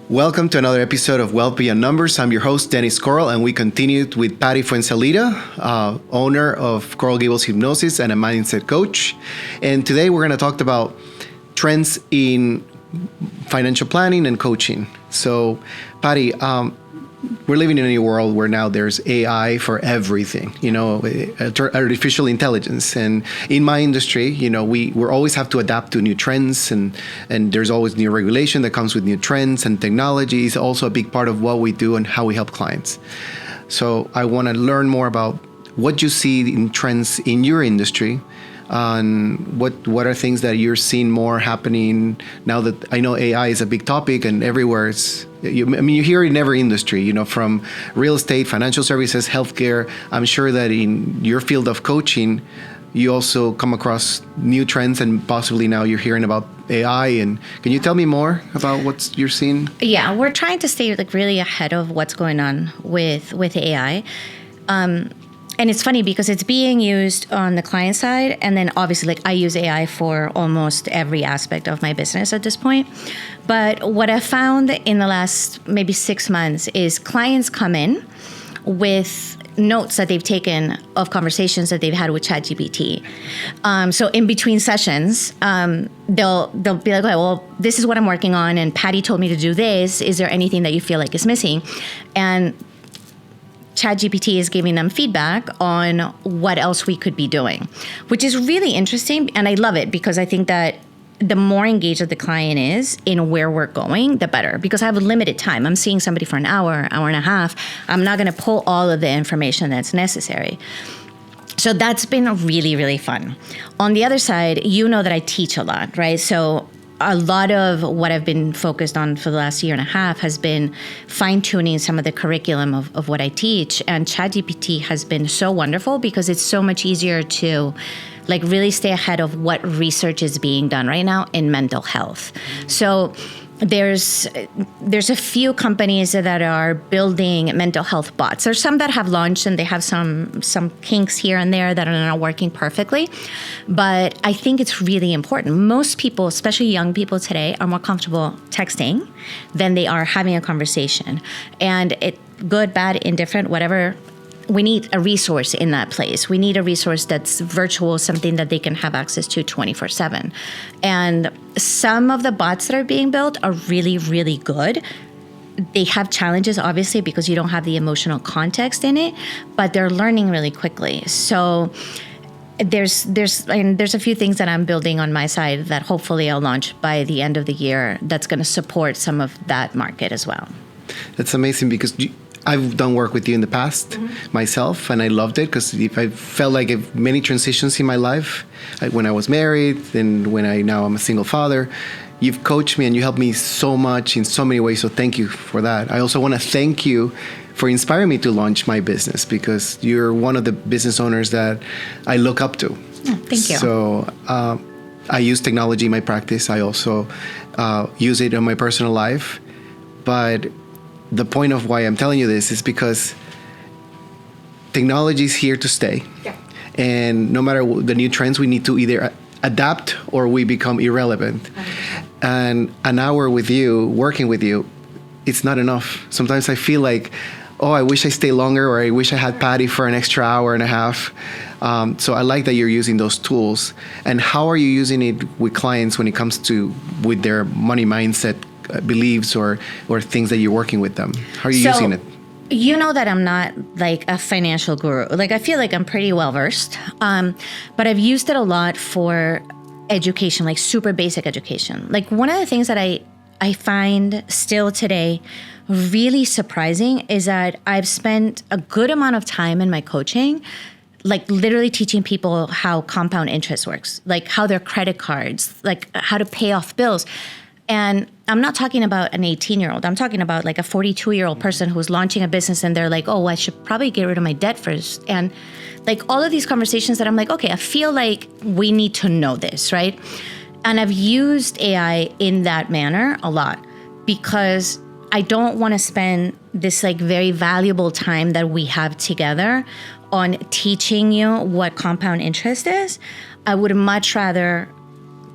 Welcome to another episode of Wealth Beyond Numbers. I'm your host, Dennis Coral, and we continued with Patty Fuenzalida, owner of Coral Gables Hypnosis and a mindset coach. And today we're going to talk about trends in financial planning and coaching. So, Patty, we're living in a new world where now there's AI for everything, artificial intelligence. And in my industry, we're always have to adapt to new trends and there's always new regulation that comes with new trends, and technology is also a big part of what we do and how we help clients. So I want to learn more about what you see in trends in your industry, and what are things that you're seeing more happening now that I know AI is a big topic and everywhere you hear it in every industry, from real estate, financial services, healthcare. I'm sure that in your field of coaching, you also come across new trends, and possibly now you're hearing about AI. And can you tell me more about what you're seeing? Yeah, we're trying to stay really ahead of what's going on with AI. And it's funny because it's being used on the client side. And then obviously, I use AI for almost every aspect of my business at this point. But what I found in the last maybe 6 months is clients come in with notes that they've taken of conversations that they've had with ChatGPT. So in between sessions, they'll be like, okay, well, this is what I'm working on, and Patty told me to do this. Is there anything that you feel like is missing? And ChatGPT is giving them feedback on what else we could be doing, which is really interesting. And I love it because I think that the more engaged that the client is in where we're going, the better, because I have a limited time. I'm seeing somebody for an hour and a half. I'm not going to pull all of the information that's necessary. So that's been really, really fun. On the other side, that I teach a lot, right? So a lot of what I've been focused on for the last year and a half has been fine-tuning some of the curriculum of what I teach. And ChatGPT has been so wonderful because it's so much easier to really stay ahead of what research is being done right now in mental health. So there's a few companies that are building mental health bots. There's some that have launched and they have some kinks here and there that are not working perfectly. But I think it's really important. Most people, especially young people today, are more comfortable texting than they are having a conversation. And it good, bad, indifferent, whatever. We need a resource in that place. We need a resource that's virtual, something that they can have access to 24/7. And some of the bots that are being built are really, really good. They have challenges, obviously, because you don't have the emotional context in it, but they're learning really quickly. So there's a few things that I'm building on my side that hopefully I'll launch by the end of the year that's going to support some of that market as well. That's amazing because I've done work with you in the past myself, and I loved it because I felt like many transitions in my life, when I was married and when now I'm a single father. You've coached me and you helped me so much in so many ways, so thank you for that. I also want to thank you for inspiring me to launch my business because you're one of the business owners that I look up to. Oh, thank you. So I use technology in my practice. I also use it in my personal life, but the point of why I'm telling you this is because technology is here to stay. Yeah. And no matter the new trends, we need to either adapt or we become irrelevant. And an hour with you, working with you, it's not enough. Sometimes I feel like, I wish I stayed longer, or I wish I had Patty for an extra hour and a half. So I like that you're using those tools. And how are you using it with clients when it comes to with their money mindset beliefs or things that you're working with them? How are you using it? You know that I'm not a financial guru. I feel like I'm pretty well versed, but I've used it a lot for education, super basic education. One of the things that I find still today really surprising is that I've spent a good amount of time in my coaching literally teaching people how compound interest works, how their credit cards, how to pay off bills. And I'm not talking about an 18-year-old. I'm talking about a 42-year-old person who's launching a business and they're like, I should probably get rid of my debt first. And all of these conversations that I'm okay, I feel like we need to know this, right? And I've used AI in that manner a lot because I don't want to spend this very valuable time that we have together on teaching you what compound interest is. I would much rather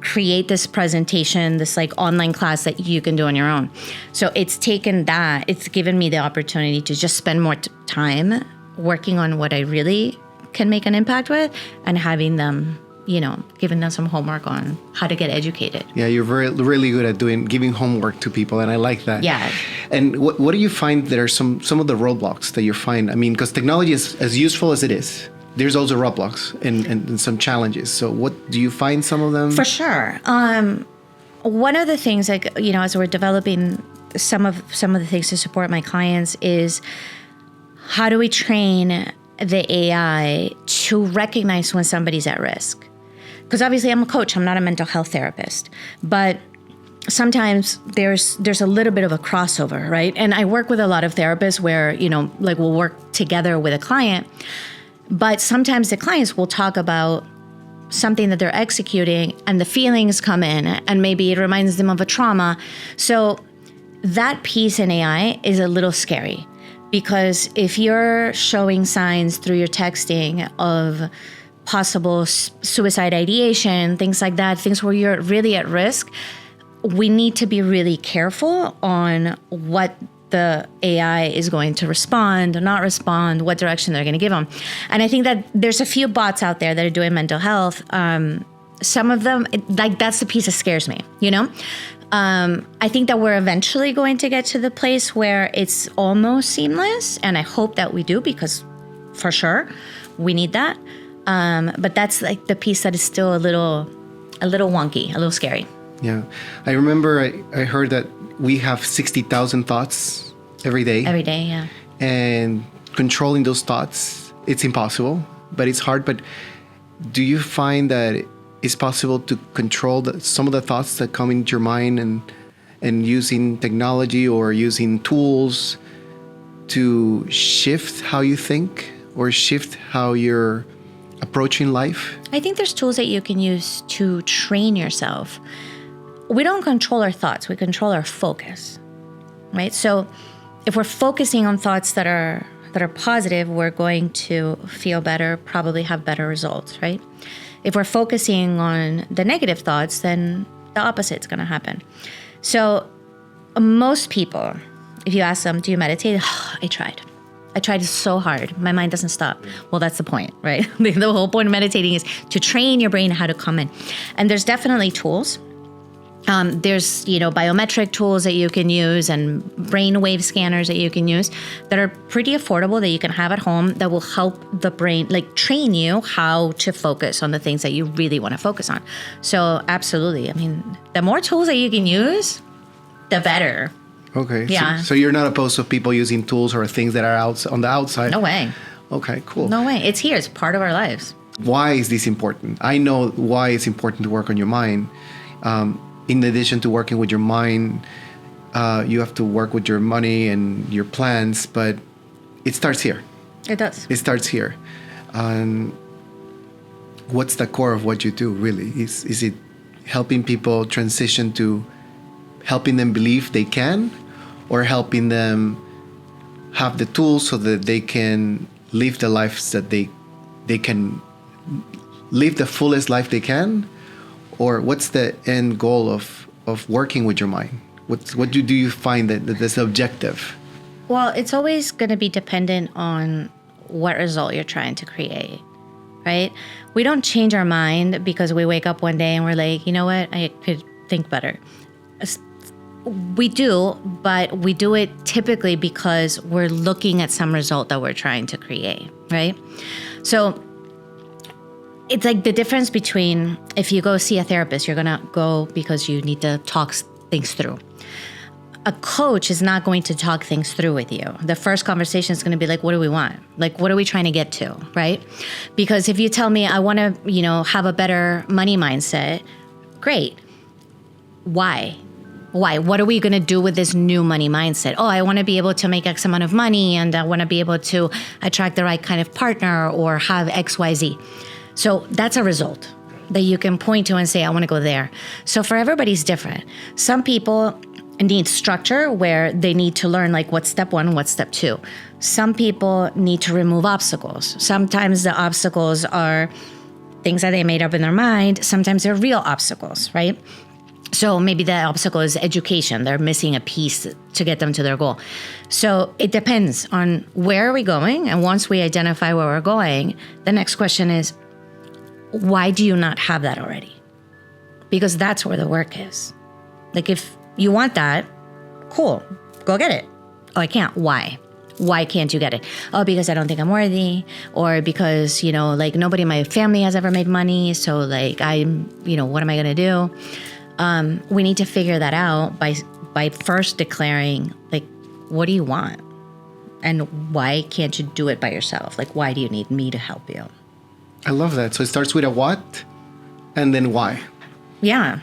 create this presentation, this like online class that you can do on your own. So it's taken that, it's given me the opportunity to just spend more time working on what I really can make an impact with, and having them, giving them some homework on how to get educated. Yeah, you're really good at giving homework to people, and I like that. Yeah. And what do you find that are some of the roadblocks that you find? I mean, because technology is as useful as it is, there's also roadblocks and some challenges. So what do you find some of them? For sure. One of the things, as we're developing some of the things to support my clients, is how do we train the AI to recognize when somebody's at risk? Because obviously I'm a coach, I'm not a mental health therapist, but sometimes there's a little bit of a crossover, right? And I work with a lot of therapists where, we'll work together with a client, but sometimes the clients will talk about something that they're executing and the feelings come in and maybe it reminds them of a trauma. So that piece in AI is a little scary. Because if you're showing signs through your texting of possible suicide ideation, things like that, things where you're really at risk, we need to be really careful on what the AI is going to respond or not respond, what direction they're going to give them. And I think that there's a few bots out there that are doing mental health. Some of them, that's the piece that scares me, I think that we're eventually going to get to the place where it's almost seamless, and I hope that we do, because for sure we need that. But that's like the piece that is still a little wonky, a little scary. Yeah, I remember I heard that we have 60,000 thoughts every day. Every day, yeah. And controlling those thoughts, it's impossible, but it's hard. But do you find that it's possible to control some of the thoughts that come into your mind, and using technology or using tools to shift how you think or shift how you're approaching life? I think there's tools that you can use to train yourself. We don't control our thoughts, we control our focus, right? So if we're focusing on thoughts that are positive, we're going to feel better, probably have better results, right? If we're focusing on the negative thoughts, then the opposite is going to happen. So most people, if you ask them, do you meditate? Oh, I tried so hard. My mind doesn't stop. Well, that's the point, right? The whole point of meditating is to train your brain how to come in. And there's definitely tools. There's, biometric tools that you can use and brainwave scanners that you can use that are pretty affordable, that you can have at home, that will help the brain, train you how to focus on the things that you really want to focus on. So absolutely. I mean, the more tools that you can use, the better. Okay. Yeah. So you're not opposed to people using tools or things that are on the outside? No way. Okay, cool. No way. It's here. It's part of our lives. Why is this important? I know why it's important to work on your mind. In addition to working with your mind, you have to work with your money and your plans, but it starts here. It does. It starts here. What's the core of what you do, really? Is it helping people transition to helping them believe they can, or helping them have the tools so that they can live the lives that they can live the fullest life they can? Or what's the end goal of working with your mind? What do you find that's the objective? Well, it's always going to be dependent on what result you're trying to create, right? We don't change our mind because we wake up one day and we're like, you know what, I could think better. We do, but we do it typically because we're looking at some result that we're trying to create, right? So it's like the difference between if you go see a therapist, you're going to go because you need to talk things through. A coach is not going to talk things through with you. The first conversation is going to be like, what do we want? Like, what are we trying to get to, right? Because if you tell me I want to, have a better money mindset, great. Why? What are we going to do with this new money mindset? Oh, I want to be able to make X amount of money, and I want to be able to attract the right kind of partner or have X, Y, Z. So that's a result that you can point to and say, I want to go there. So for everybody's different. Some people need structure where they need to learn what's step one, what's step two. Some people need to remove obstacles. Sometimes the obstacles are things that they made up in their mind, sometimes they're real obstacles, right? So maybe the obstacle is education. They're missing a piece to get them to their goal. So it depends on where are we going. And once we identify where we're going, the next question is, why do you not have that already? Because that's where the work is. Like if you want that, cool, go get it. Oh, I can't. Why? Why can't you get it? Oh, because I don't think I'm worthy, or because, like nobody in my family has ever made money. So like what am I going to do? We need to figure that out by first declaring, like, what do you want? And why can't you do it by yourself? Like, why do you need me to help you? I love that. So it starts with a what and then why. Yeah.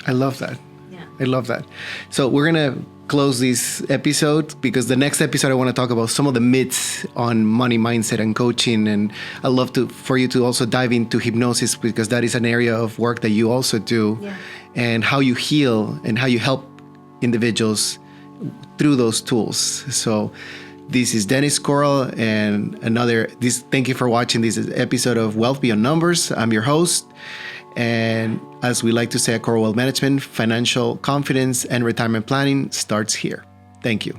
I love that. Yeah. I love that. So we're going to close this episode because the next episode I want to talk about some of the myths on money mindset and coaching. And I'd love for you to also dive into hypnosis because that is an area of work that you also do. Yeah. And how you heal and how you help individuals through those tools. So this is Dennis Coral and thank you for watching this episode of Wealth Beyond Numbers. I'm your host. And as we like to say at Coral Wealth Management, financial confidence and retirement planning starts here. Thank you.